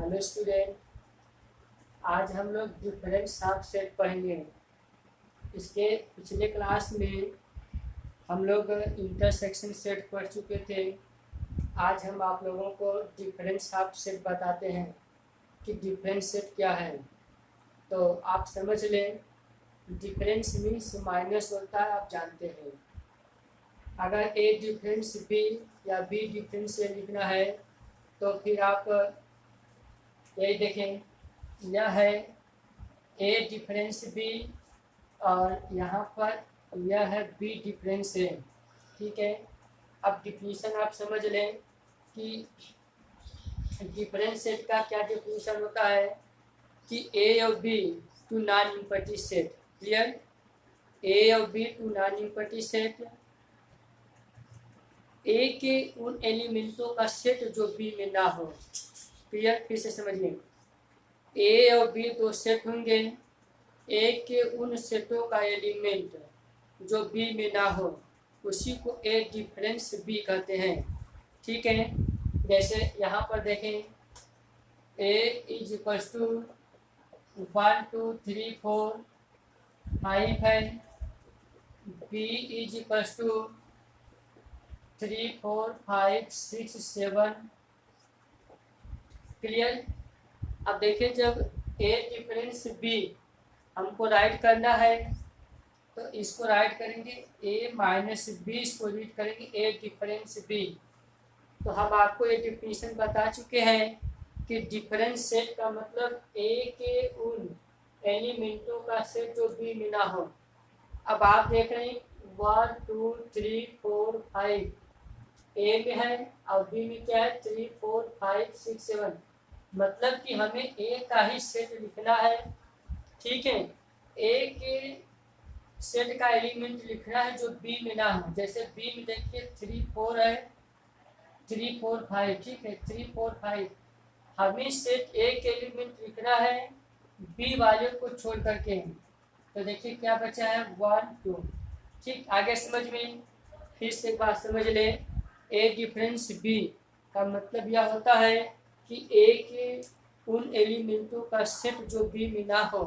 Hello student, आज हम लोग डिफरेंट सब सेट पढ़ेंगे। इसके पिछले क्लास में हम लोग इंटरसेक्शन सेट पढ़ चुके थे। आज हम आप लोगों को डिफरेंट सब सेट बताते हैं कि डिफरेंट सेट क्या है। तो आप समझ लें, डिफरेंस मीन्स माइनस होता है, आप जानते हैं। अगर ए डिफरेंस बी या बी डिफरेंस ए लिखना है तो फिर आप यही देखें, यह है ए डिफरेंस बी और यहाँ पर यह है बी डिफरेंस ए। ठीक है, अब डिफिनीशन आप समझ लें कि डिफरेंस सेट का क्या डिफिनीशन होता है कि ए और B two non empty set. Clear? A और B two non empty set, A के उन एलिमेंटों का सेट जो बी में ना हो। क्लियर? फिर से समझिए, ए और बी दो सेट होंगे, ए के उन सेटों का एलिमेंट जो बी में ना हो उसी को ए डिफरेंस बी कहते हैं। ठीक है, जैसे यहाँ पर देखें, ए इज इक्वल टू 1 2 3 4 5 है, B is equal to 3 4 5 6 7। Clear? अब देखिए, जब ए डिफरेंस बी हमको राइट करना है तो इसको राइट करेंगे ए माइनस बी, इसको रीड करेंगे ए डिफरेंस बी। तो हम आपको ये डिफिनीशन बता चुके हैं कि डिफरेंस सेट का मतलब ए के उन एलिमेंटों का सेट जो बी में ना हो। अब आप देख रहे हैं 1 2 3 4 5 ए में है और बी में क्या है 3 4 5 6 7, मतलब कि हमें ए का ही सेट लिखना है। ठीक है, ए के सेट का एलिमेंट लिखना है जो बी में ना हो। जैसे बी में देखिए 3 4 है, 3 4 5। ठीक है, 3 4 5 हमें सेट ए के एलिमेंट लिखना है बी वाले को छोड़ करके। तो देखिए क्या बचा है 1 2। ठीक, आगे समझ में फिर से एक बात समझ ले, ए डिफरेंस बी का मतलब यह होता है कि ए के उन एलिमेंटों का सेट जो बी में ना हो।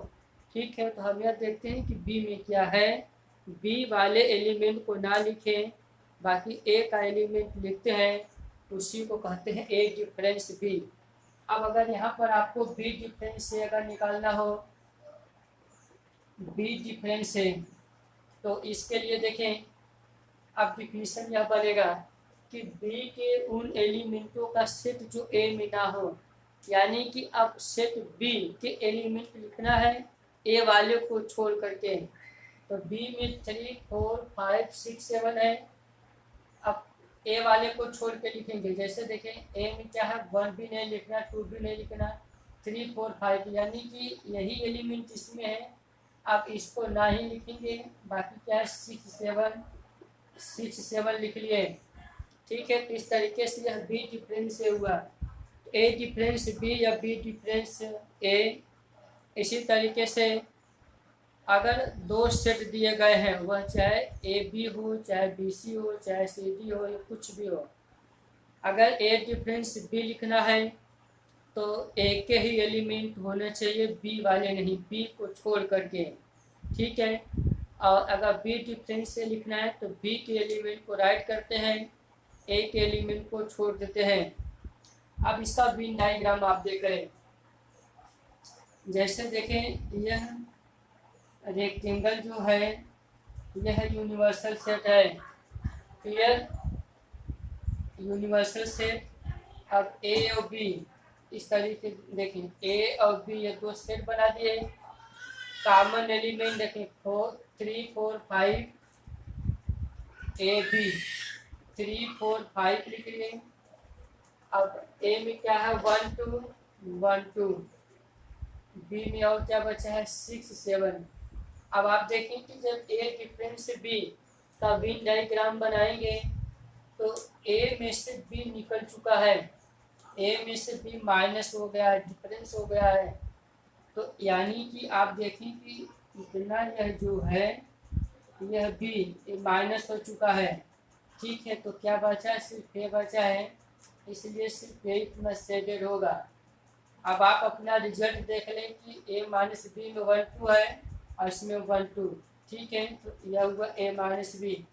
ठीक है, तो हम यह देखते हैं कि बी में क्या है, बी वाले एलिमेंट को ना लिखें, बाकी ए का एलिमेंट लिखते हैं, उसी को कहते हैं ए डिफरेंस बी। अब अगर यहाँ पर आपको बी डिफरेंस से अगर निकालना हो, बी डिफरेंस है, तो इसके लिए देखें, अब डिफिनीशन यह बनेगा कि बी के उन एलिमेंटों का सेट जो ए में ना हो, यानी कि अब सेट बी के एलिमेंट लिखना है ए वाले को छोड़ करके। तो बी में 3 4 5 6 7 है, अब ए वाले को छोड़ के लिखेंगे। जैसे देखें, ए में क्या है 1 भी नहीं लिखना, 2 भी नहीं लिखना, 3 4 5, यानी कि यही एलिमेंट इसमें है। आप इसको ना ही लिखेंगे, बाकी क्या है 6 7 लिख लिए। ठीक है, तो इस तरीके से यह बी डिफरेंस हुआ, ए डिफरेंस बी या बी डिफरेंस ए। इसी तरीके से अगर दो सेट दिए गए हैं, वह चाहे ए बी हो, चाहे बी सी हो, चाहे सी डी हो, या कुछ भी हो, अगर ए डिफरेंस बी लिखना है तो ए के ही एलिमेंट होने चाहिए, बी वाले नहीं, बी को छोड़ करके। ठीक है, और अगर बी डिफरेंस से लिखना है तो बी के एलिमेंट को राइट करते हैं, ए के एलिमेंट को छोड़ देते हैं। अब इसका वेन डायग्राम आप देख रहे हैं, जैसे देखें, यह रेक्टेंगल जो है यह यूनिवर्सल सेट है। क्लियर? Universal set. अब ए और बी इस तरीके देखें, ए और बी ये दो सेट बना दिए। कॉमन एलिमेंट देखें 4 3 4 5, ए बी 3 4 5 लिख लिए। अब ए में क्या है 1 2 1 2, बी में और क्या बचा है 6 7। अब आप देखें कि जब ए डिफरेंस बी का वेन डायग्राम बनाएंगे तो ए में से बी निकल चुका है, ए में से बी माइनस हो गया है, डिफरेंस हो गया है। तो यानी कि आप देखें कि इतना यह जो है यह बी माइनस हो चुका है। ठीक है, तो क्या बचा है, सिर्फ ए बचा है, इसलिए सिर्फ ए इतना शेडेड होगा। अब आप अपना रिजल्ट देख लें कि ए माइनस बी में 1 2 है और इसमें 1 2। ठीक है, तो यह हुआ ए माइनस बी।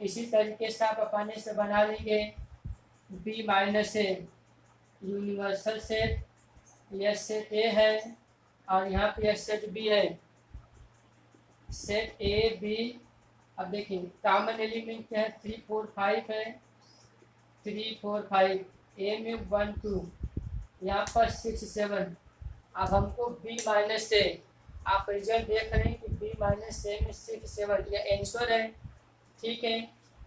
इसी तरीके से आप अपने से बना लेंगे बी माइनस ए, यूनिवर्सल सेट, यह सेट ए है और यहाँ पे यह सेट बी है, सेट ए बी। अब देखिए कॉमन एलिमेंट क्या है, 3 4 5 है, 3 4 5, ए में 1 2, यहाँ पर 6 7। अब हमको बी माइनस ए, आप रिजल्ट देख रहे हैं कि बी माइनस ए में 6 7 यह आंसर है। ठीक है,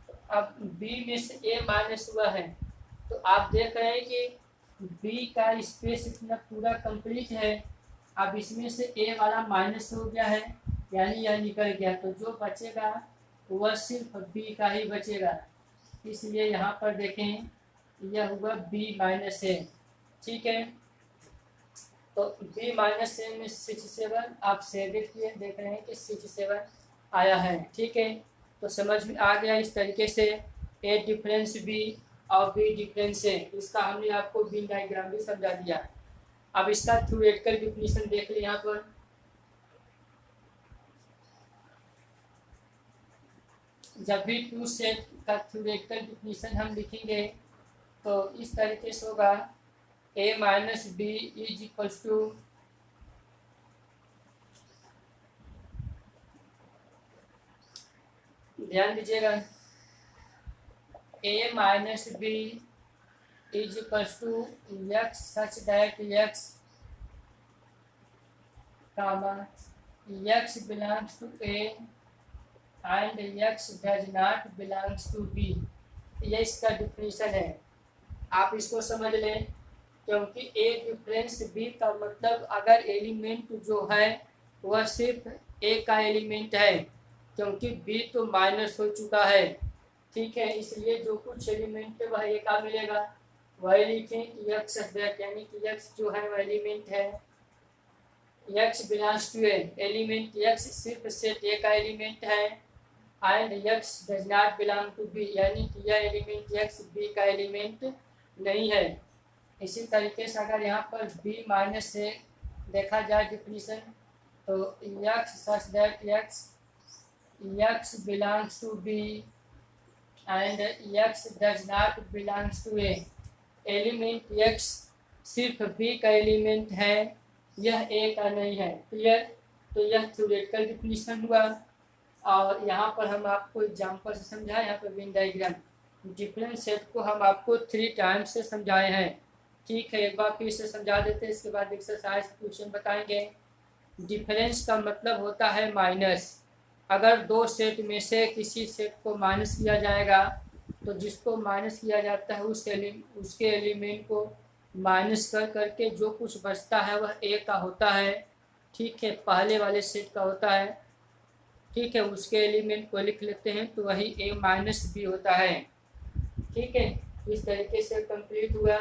तो अब बी में से ए माइनस हुआ है, तो आप देख रहे हैं कि बी का स्पेस इतना पूरा कंप्लीट है। अब इसमें से ए वाला माइनस हो गया है, यानी यह निकल गया, तो जो बचेगा वह सिर्फ बी का ही बचेगा। इसलिए यहाँ पर देखें यह हुआ बी माइनस ए। ठीक है, तो बी माइनस ए में 6 7 आप सेव किए, देख रहे हैं कि 6 7 आया है। ठीक है, तो समझ में आ गया इस तरीके से ए डिफरेंस बी और बी डिफरेंस ए, इसका हमने आपको बिन डायग्राम भी समझा दिया। अब इसका थ्योरेटिकल डिफिनीशन देख ले। यहाँ पर जब भी टू सेट का थ्योरेटिकल डिफिनीशन हम लिखेंगे तो इस तरीके से होगा A minus B is equals to ध्यान दीजिएगा, A minus B is equals to x such that x comma x belongs to A and x does not belongs to B. ये इसका डिफिनीशन है, आप इसको समझ लें। क्योंकि ए डिफरेंस बी का मतलब अगर एलिमेंट जो है वह सिर्फ ए का एलिमेंट है, क्योंकि बी तो माइनस हो चुका है। ठीक है, इसलिए जो कुछ एलिमेंट है वह ए का मिलेगा। वही लिखें कि एक्स दैट, यानी कि एक्स जो है वह एलिमेंट है, x belongs to A, element x सिर्फ सेट ए का एलिमेंट है, and x does not belong to B, यानी कि यह एलिमेंट एक्स बी का एलिमेंट नहीं है। इसी तरीके से अगर यहाँ पर बी माइनस से देखा जाए डिफिनीशन, तो x such that x belongs to B and x does not belongs to A, element x सिर्फ बी का एलिमेंट है, यह ए का नहीं है। क्लियर, तो यह थ्योरेटिकल डिफिनीशन हुआ। और यहाँ पर हम आपको एग्जांपल से समझाएं, यहाँ पर वेन डायग्राम डिफरेंट सेट को हम आपको 3 टाइम्स से समझाए हैं। ठीक है, एक बार फिर से समझा देते हैं, इसके बाद एक्सरसाइज क्वेश्चन बताएंगे। डिफरेंस का मतलब होता है माइनस। अगर दो सेट में से किसी सेट को माइनस किया जाएगा तो जिसको माइनस किया जाता है उसके एलिमेंट को माइनस कर करके जो कुछ बचता है वह ए का होता है। ठीक है, पहले वाले सेट का होता है। ठीक है, उसके एलिमेंट को लिख लेते हैं तो वही ए माइनस बी होता है। ठीक है, इस तरीके से कंप्लीट हुआ।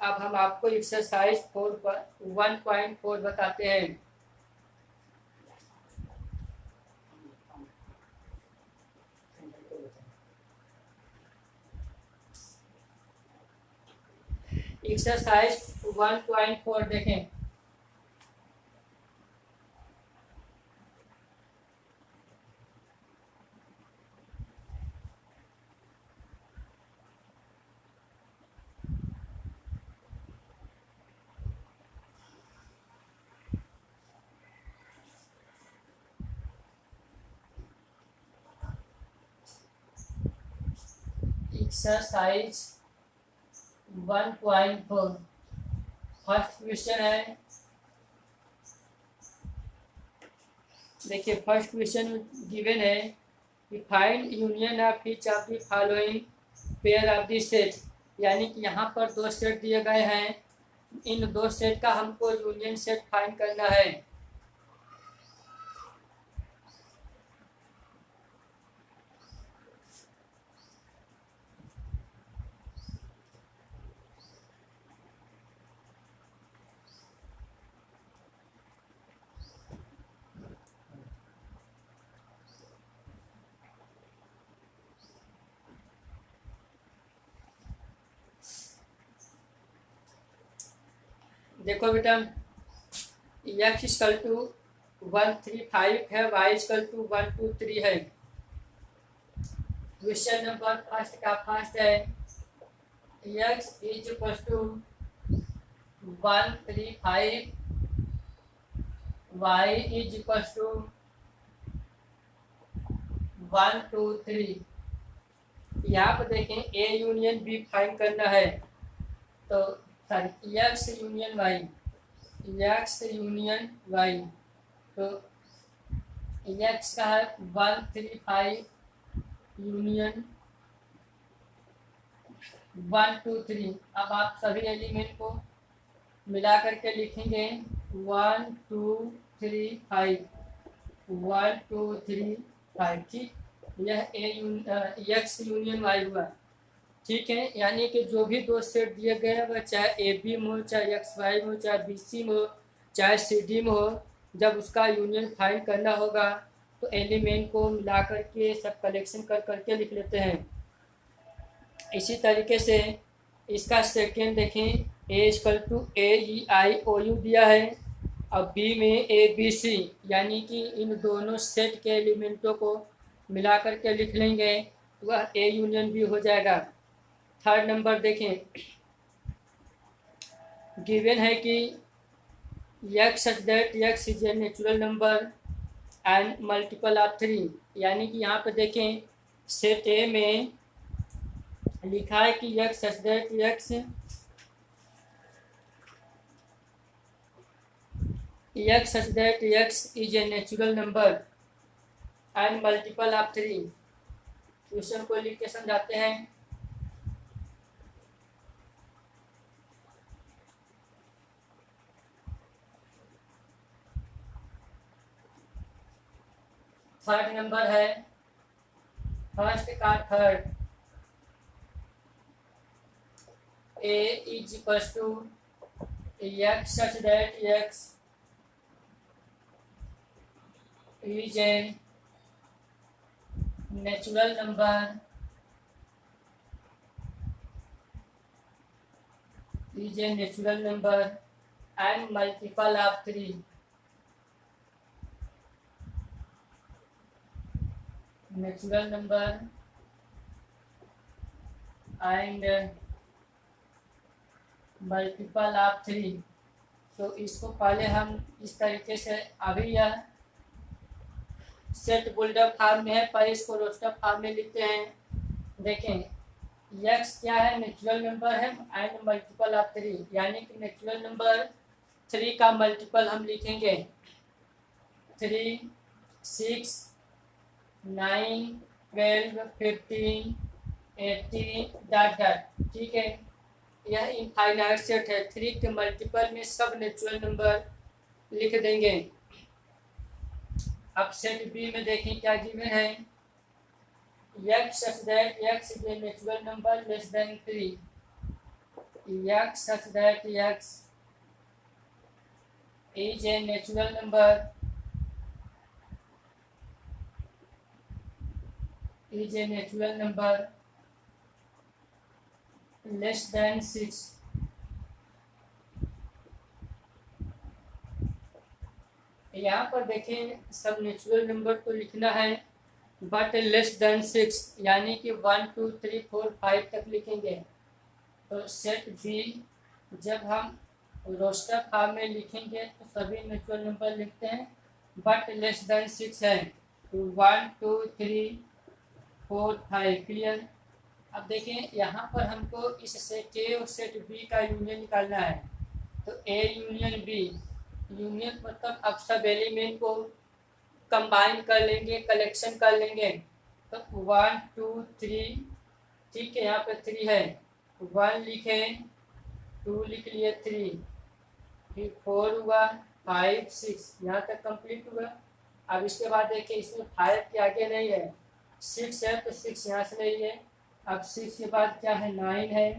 अब हम आपको एक्सरसाइज 1.4 बताते हैं। एक्सरसाइज 1.4 देखें। एक्सरसाइज 1.4 फर्स्ट क्वेश्चन है। देखिए फर्स्ट क्वेश्चन गिवन है कि find union of each of the following pair of the set, यानी कि यहाँ पर दो सेट दिए गए हैं, इन दो सेट का हमको यूनियन सेट फाइंड करना है। देखो बेटा, x इक्वल टू 135 है, y इक्वल टू 123 है। क्वेश्चन नंबर फर्स्ट का फर्स्ट है x is equal to 135, y is equal to 123। यहाँ पर देखें a यूनियन b फाइंड करना है, तो सॉरी x यूनियन y, तो x का है 135 यूनियन 123। अब आप सभी एलिमेंट को मिला करके लिखेंगे 1 2 3 5, 1 2 3 5। ठीक, यह x यूनियन y हुआ। ठीक है, यानी कि जो भी दो सेट दिए गए हैं वह चाहे ए बी में हो, चाहे एक्स वाई में हो, चाहे बी सी में हो, चाहे सी डी में हो, जब उसका यूनियन फाइंड करना होगा तो एलिमेंट को मिला करके सब कलेक्शन कर करके लिख लेते हैं। इसी तरीके से इसका सेकेंड देखें, A equal to A E I O U दिया है, और बी में ए बी सी, यानी कि इन दोनों सेट के एलिमेंटों को मिला करके लिख लेंगे तो वह ए यूनियन बी हो जाएगा। थर्ड नंबर देखें, गिवन है कि x such that x is a natural number and multiple of 3, यानी कि यहाँ पर देखें सेट ए में लिखा है कि x such that x is a natural number and multiple of 3। Question को लिख के समझाते हैं। थर्ड नंबर है, फर्स्ट का third, a is equal to x such that x is a natural number and multiple of 3। Natural number and multiple of 3। तो इसको पहले हम इस तरीके से, अभी यह सेट बुल्डर फॉर्म में है, पर इसको रोस्टर फॉर्म में लिखते हैं। देखें x क्या है, नेचुरल नंबर है एंड मल्टीपल ऑफ 3, यानी कि नेचुरल नंबर 3 का मल्टीपल हम लिखेंगे 3 6 9 12 15 18 डॉट डॉट। ठीक है, यह इनफाइनाइट सेट है। 3 के मल्टीपल में सब नेचुरल नंबर लिख देंगे। अब सेट बी में देखें क्या गिवन है, x such that x is a natural number less than 3, x such that x is a natural number less than 6। यहाँ पर देखें सब नेचुरल नंबर तो लिखना है, बट लेस देन 6, यानी कि 1 2 3 4 5 तक लिखेंगे। तो सेट बी जब हम रोस्टर फॉर्म में लिखेंगे तो सभी नेचुरल नंबर लिखते हैं, बट लेस देन 6 है, तो 1 2 3 4 5। क्लियर। अब देखें यहाँ पर हमको इस सेट ए और सेट बी का यूनियन निकालना है, तो ए यूनियन बी, यूनियन मतलब अब सब एलिमेंट को कंबाइन कर लेंगे, कलेक्शन कर लेंगे। तो 1 2 3, ठीक है, यहाँ पे 3 है, 1 लिखे, 2 लिख लिए, 3, फिर 4 हुआ, 5 6, यहाँ तक कंप्लीट हुआ। अब इसके बाद देखिए इसमें 5 के आगे नहीं है, 6 है, तो 6 यहाँ से नहीं है। अब 6 के बाद क्या है, 9 है,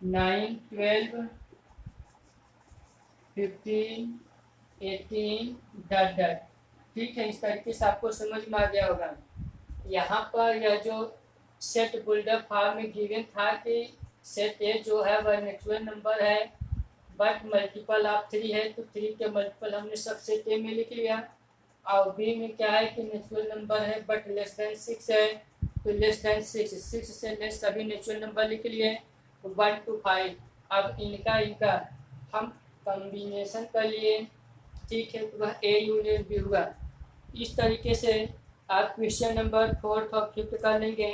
9 12 15 18 डॉट डॉट। ठीक है, इस तरीके से आपको समझ में आ गया होगा। यहाँ पर यह जो सेट बुल्डर फॉर्म में गिवन था कि सेट ए जो है वह नेचुरल नंबर है बट मल्टीपल ऑफ 3 है तो 3 के मल्टीपल हमने सबसेट ए में लिख लिया। और बी में क्या है कि नेचुरल नंबर है बट लेस देन 6 है तो लेस देन 6 से लेस सभी नेचुरल नंबर लिख लिए 1 to 5। अब इनका हम कॉम्बिनेशन कर लिए, ठीक है, तो वह ए यूनियन बी हुआ। इस तरीके से आप क्वेश्चन नंबर 4 और 5 कर लेंगे।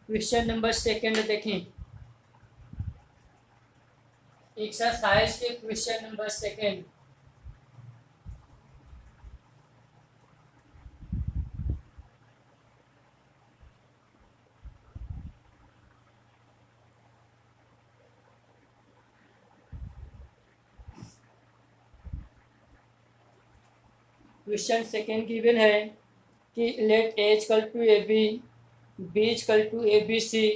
क्वेश्चन नंबर 2 देखें, एक्सरसाइज के क्वेश्चन नंबर 2। क्वेश्चन 2 गिवन है कि let A equal to A B, B equal to A B C.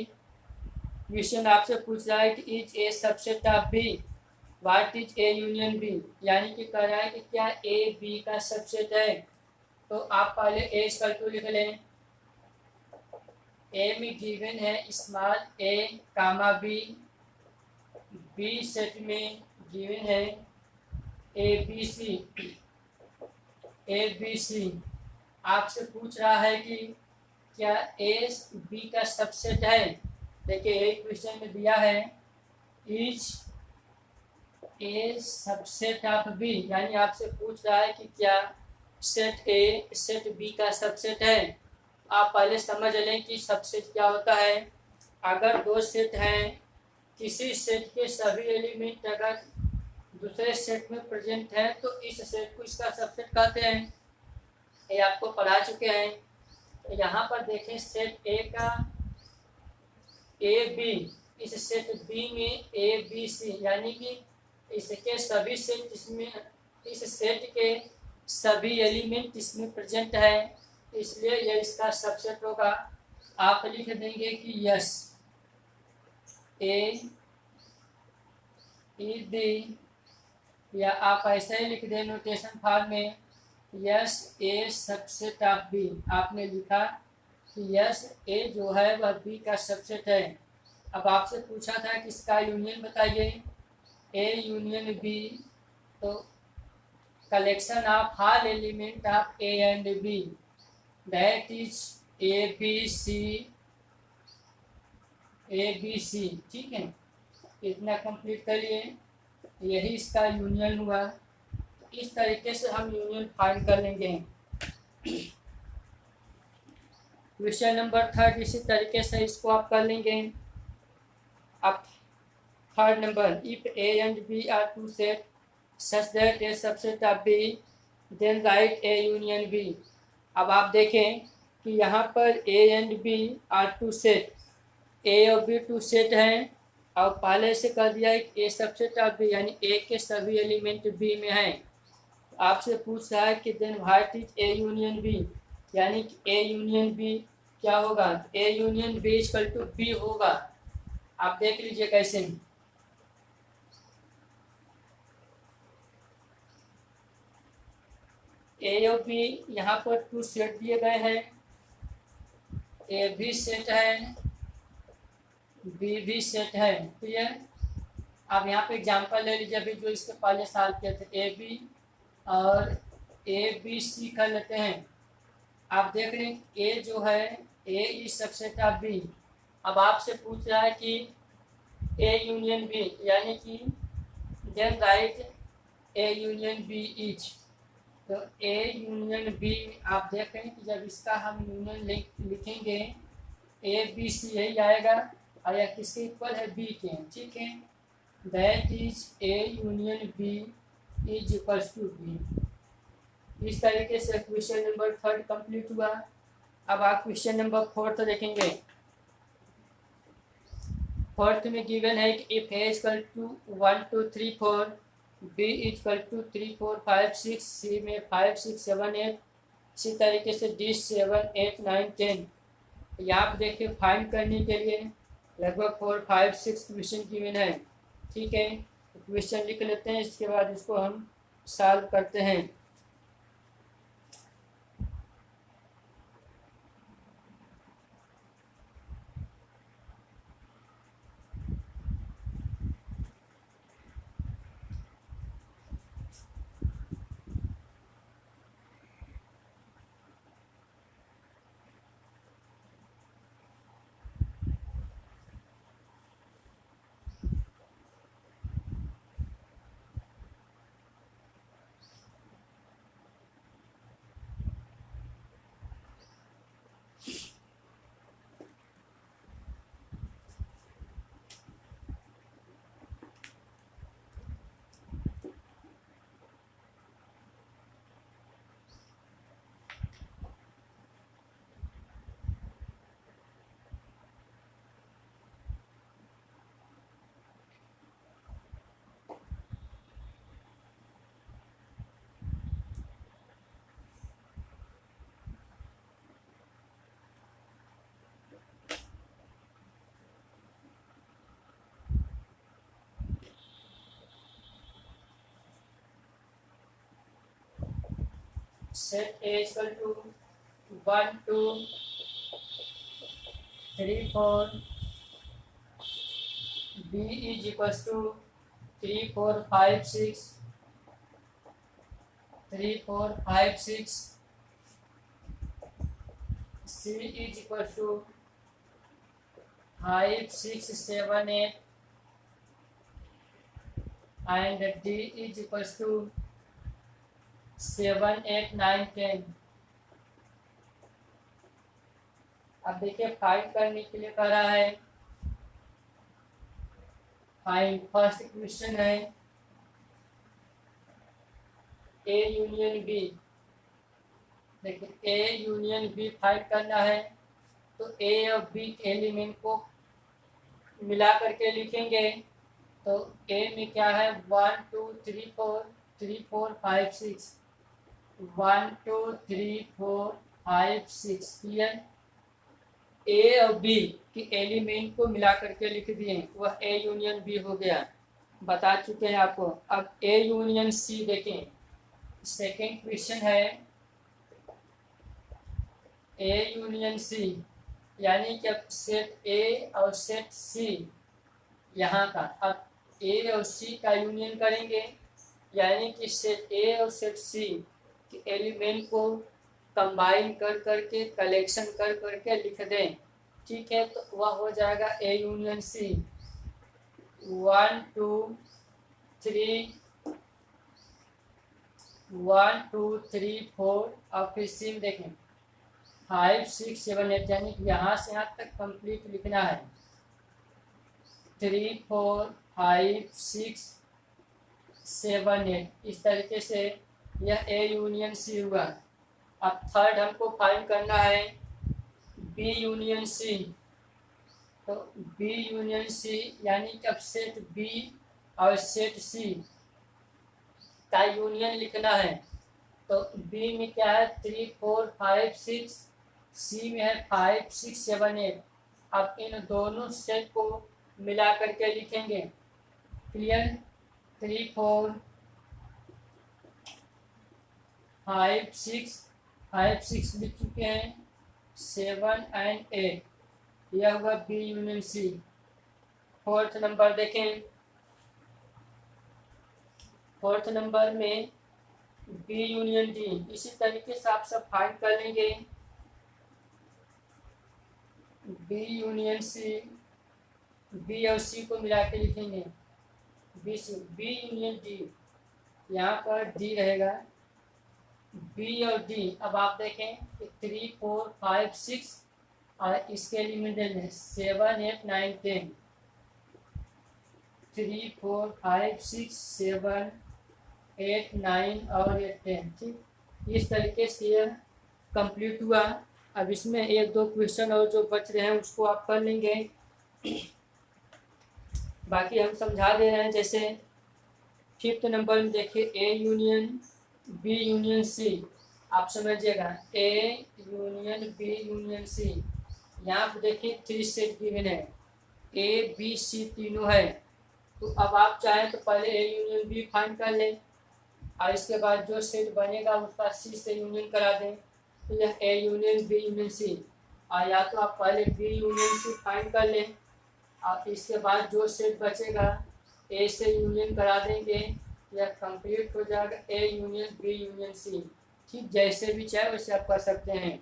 Question आपसे पूछ रहा है कि is A subset of B, what is A union B, यानी कि कह रहा है कि क्या ए बी का सबसेट है। तो आप पहले ए इक्वल टू लिख लें। ए में गिवन है स्मॉल ए कामा बी, बी सेट में गिवन है ए बी सी, ए बी सी। आपसे पूछ रहा है कि क्या ए बी का सबसेट है। देखिए एक क्वेश्चन में दिया है is A subset of B, यानी आपसे पूछ रहा है कि क्या सेट ए सेट बी का सबसेट है। आप पहले समझ लें कि सबसेट क्या होता है। अगर दो सेट हैं, किसी सेट के सभी एलिमेंट अगर दूसरे सेट में प्रेजेंट हैं तो इस सेट को इसका सबसेट कहते हैं। ये आपको पढ़ा चुके हैं। यहाँ पर देखें सेट ए का ए बी, इस सेट बी में ए बी सी, यानी कि इसके सभी सेट इसमें, इस सेट के सभी एलिमेंट इसमें प्रेजेंट है, इसलिए यह इसका सबसेट होगा। आप लिख देंगे कि यस ए ई बी, या आप ऐसे ही लिख दें नोटेशन फॉर्म में yes A subset of B. आपने लिखा कि यस ए जो है वह बी का सबसेट है। अब आपसे पूछा था कि इसका यूनियन बताइए, ए यूनियन बी, तो collection of all element of A and B, that is A B C, A B C, ठीक है। इतना कंप्लीट करिए, यही इसका यूनियन हुआ। इस तरीके से हम यूनियन फाइंड कर लेंगे। क्वेश्चन नंबर 3 इसी तरीके से इसको आप कर लेंगे। अब 3rd number, if A and B are two set such that A subset of B then right A union B. अब आप देखें कि यहाँ पर A and B are two set, A और बी टू सेट हैं, और पहले से कर दिया है ए सबसेट ऑफ बी, यानी ए के सभी एलिमेंट बी में हैं। आपसे पूछ रहा है कि then what is A union B, यानी कि ए यूनियन बी क्या होगा। A union B equal to B होगा। आप देख लीजिए कैसे। ए और बी यहाँ पर टू सेट दिए गए हैं, ए भी सेट है, बी भी सेट है, क्लियर। अब यहाँ पे एग्जांपल ले लीजिए, अभी जो इसके पहले साल किए थे ए बी और ए बी सी कर लेते हैं। आप देख रहे हैं ए जो है ए इज सबसेट ऑफ बी। अब आपसे पूछ रहा है कि ए यूनियन बी, यानी कि then right A union B is. तो ए यूनियन बी आप देख रहे हैं कि जब इसका हम यूनियन लिखेंगे ए बी सी यही आएगा, और यह किसके इक्वल है, बी के, ठीक है। That is A union B is equals to B. इस तरीके से क्वेश्चन नंबर 3 कंप्लीट हुआ। अब आप क्वेश्चन नंबर 4 देखेंगे। 4th में गिवन है कि if A equal to 1 2 3 4, B equal to 3 4 5 6, C में 5 6 7 8, इसी तरीके से डी 7 8 9 10। यहाँ पर देखिए फाइंड करने के लिए लगभग 4 5 6 क्वेश्चन गिवन है, ठीक है। क्वेश्चन लिख लेते हैं, इसके बाद इसको हम सॉल्व करते हैं। Set A equal to 1 2 3 4, B is equal to 3 4 5 6, 3 4 5 6, C is equal to 5 6 7 8, and D is equal to 7 8 9 10। अब देखिए फाइंड करने के लिए कह रहा है, फाइंड फर्स्ट क्वेश्चन है ए यूनियन बी। देखिए ए यूनियन बी फाइंड करना है तो ए और बी के एलिमेंट को मिला करके लिखेंगे। तो ए में क्या है 1 2 3 4 3 4 5 6, 1 2 3 4 5 6। क्लियर? ए और बी के एलिमेंट को मिला करके लिख दिए, वह ए यूनियन बी हो गया, बता चुके हैं आपको। अब ए यूनियन सी देखें, सेकेंड क्वेश्चन है ए यूनियन सी, यानी कि अब सेट ए और सेट सी यहाँ का, अब ए और सी का यूनियन करेंगे, यानी कि सेट ए और सेट सी के एलिमेंट को कंबाइन कर करके कलेक्शन कर करके लिख दें। ठीक है, तो वह हो जाएगा ए यूनियन सी। 1 2 3 1 2 3 4, और फिर सी में देखें 5 6 7 8, यानी कि यहाँ से यहाँ तक कंप्लीट लिखना है। 3 4 5 6 7 8, इस तरीके से यह ए यूनियन सी हुआ। अब थर्ड हमको फाइंड करना है बी यूनियन सी। तो बी यूनियन सी यानी कि अब सेट बी और सेट सी का यूनियन लिखना है। तो बी में क्या है 3 4 5 6, सी में है 5 6 7 8। अब इन दोनों सेट को मिला करके लिखेंगे। क्लियर? 3 4 5 6 लिख चुके हैं, 7 एंड 8, यह हुआ B union C. Fourth number देखें, फोर्थ नंबर में बी यूनियन डी। इसी तरीके से आप सब फाइंड कर लेंगे। बी यूनियन सी, बी और सी को मिला के लिखेंगे B C. B union D, यहाँ पर डी रहेगा, बी और डी। अब आप देखें कि 3 4 5 6 और इसके एलिमेंट 7 8 9 10, 3 4 5 6 7 8 9 और 10। ठीक, इस तरीके से यह कंप्लीट हुआ। अब इसमें एक दो क्वेश्चन और जो बच रहे हैं उसको आप कर लेंगे, बाकी हम समझा दे रहे हैं। जैसे फिफ्थ नंबर में देखिए A union B union C, आप समझिएगा A union B union C. यहाँ पर देखिए 3 सेट गिवन है, ए बी सी तीनों है। तो अब आप चाहें तो पहले ए यूनियन बी फाइंड कर लें और इसके बाद जो सेट बनेगा उसका सी से यूनियन करा दें, तो यह A union B union C. और या तो आप पहले बी यूनियन सी फाइंड कर लें और इसके बाद जो सेट बचेगा ए से यूनियन करा देंगे, यह कंप्लीट हो जाएगा A union B union C. ठीक, जैसे भी चाहे वैसे आप कर सकते हैं।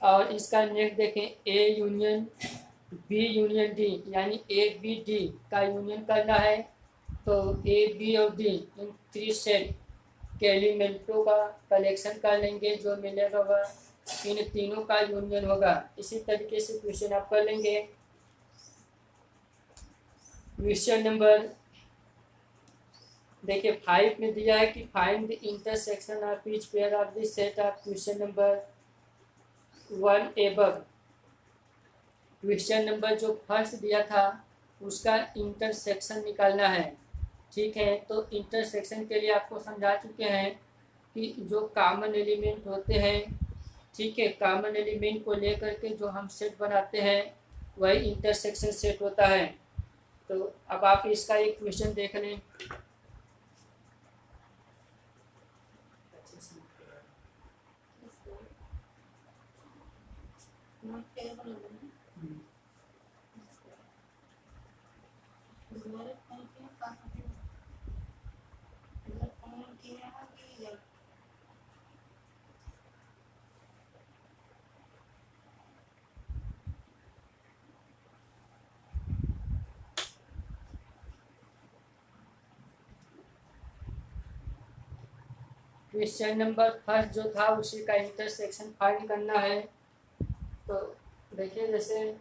और इसका नेक्स्ट देखें A union B union D, यानी ए बी डी का यूनियन करना है। तो ए बी और डी इन 3 सेट के एलिमेंटों का कलेक्शन कर लेंगे, जो मिलेगा वह इन तीनों का यूनियन होगा। इसी तरीके से क्वेश्चन आप कर लेंगे। क्वेश्चन नंबर देखिए 5 में दिया है कि find the intersection of each pair of the set of question number 1 above. Question number जो फर्स्ट दिया था उसका इंटरसेक्शन निकालना है। ठीक है, तो इंटरसेक्शन के लिए आपको समझा चुके हैं कि जो कॉमन एलिमेंट होते हैं, ठीक है, कॉमन एलिमेंट को लेकर के जो हम सेट बनाते हैं वही इंटरसेक्शन सेट होता है। तो अब आप इसका एक क्वेश्चन देख लें। सेक्शन। क्वेश्चन नंबर फर्स्ट जो था उसी का इंटरसेक्शन फाइंड करना है। तो देखिए जैसे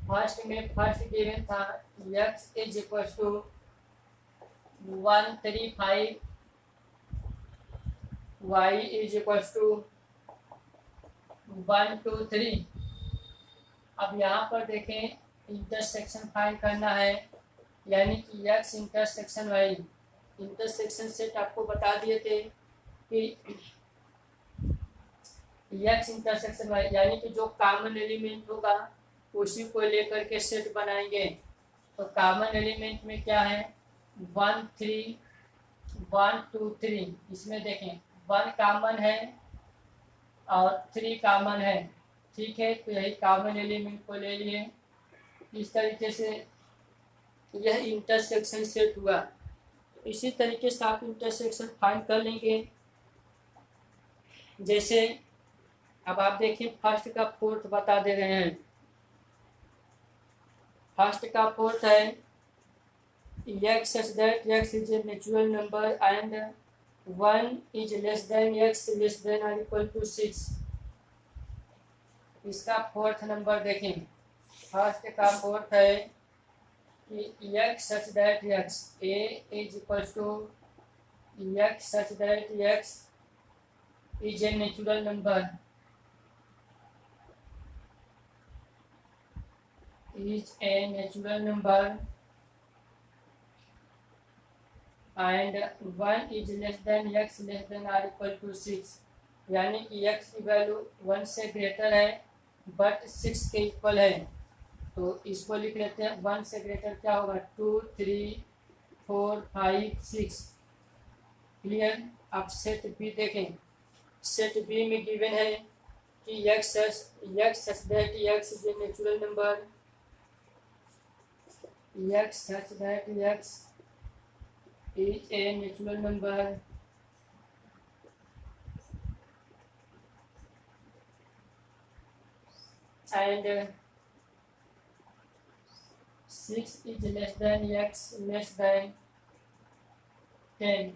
फर्स्ट में फर्स्ट गिवन था x is equal to 135, y is equal to 123। अब यहाँ पर देखें इंटरसेक्शन फाइंड करना है, यानी कि x intersection y। Intersection set आपको बता दिए थे कि x इंटरसेक्शन y यानी कि जो कॉमन एलिमेंट होगा उसी को लेकर के सेट बनाएंगे। तो कॉमन एलिमेंट में क्या है 1 3 1 2 3। इसमें देखें 1 कॉमन है और 3 कॉमन है, ठीक है। तो यही कॉमन एलिमेंट को ले लिए। इस तरीके से यह इंटरसेक्शन सेट हुआ। इसी तरीके से आप इंटरसेक्शन फाइंड कर लेंगे। जैसे अब आप देखिए फर्स्ट का फोर्थ बता दे रहे हैं। फर्स्ट का फोर्थ है x such that x is a natural number and 1 is less than x less than or equal to 6। इसका फोर्थ नंबर देखें। फर्स्ट का फोर्थ है कि x such that x a is equal to x such that x is a natural number and 1 is less than x less than or equal to 6। यानी कि x की value 1 से greater है but 6 के equal है। तो इसको लिख लेते हैं 1 से ग्रेटर क्या होगा 2 3 4 5 6। क्लियर। अब सेट बी देखें। सेट बी में गिवन है कि x such that x is a natural number, x such that x is a natural number and 6 is less than x less than 10।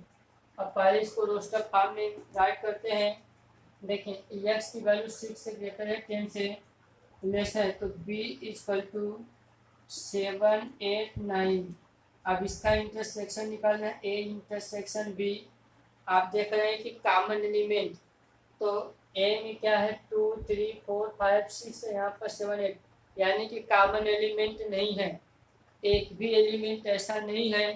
अब पहले इसको रोस्टर फॉर्म में right करते हैं। देखें x की वैल्यू 6 से ग्रेटर है 10 से लेस है, तो b इक्वल टू 7 8 9। अब इसका इंटरसेक्शन निकालना है a इंटरसेक्शन b। आप देख रहे हैं कि कॉमन एलिमेंट तो a में क्या है 2 3 4 5 6 है, यहाँ पर 7 8, यानी कि कॉमन एलिमेंट नहीं है। एक भी एलिमेंट ऐसा नहीं है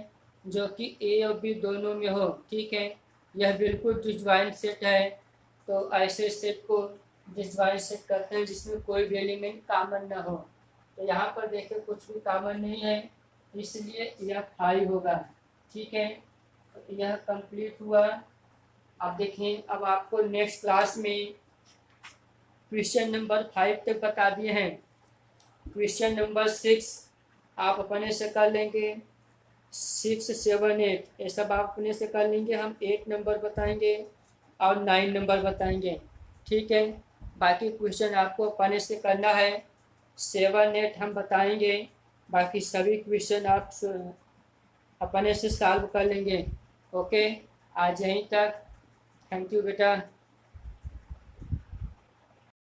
जो कि a और b दोनों में हो, ठीक है। यह बिल्कुल डिसजॉइंट सेट है। तो ऐसे सेट को डिसजॉइंट सेट करते हैं जिसमें कोई भी एलिमेंट कॉमन ना हो। तो यहाँ पर देखिए कुछ भी कॉमन नहीं है, इसलिए यह 5 होगा, ठीक है। तो यह कंप्लीट हुआ। अब देखें अब आपको नेक्स्ट क्लास में क्वेश्चन नंबर 5 तक बता दिए हैं। क्वेश्चन नंबर 6 आप अपने से कर लेंगे, 6 7 8 ये सब आप अपने से कर लेंगे। हम 8 नंबर बताएंगे और 9 नंबर बताएंगे, ठीक है। बाकी क्वेश्चन आपको अपने से करना है। 7 8 हम बताएंगे, बाकी सभी क्वेश्चन आप अपने से सॉल्व कर लेंगे। ओके, आज यहीं तक। थैंक यू बेटा।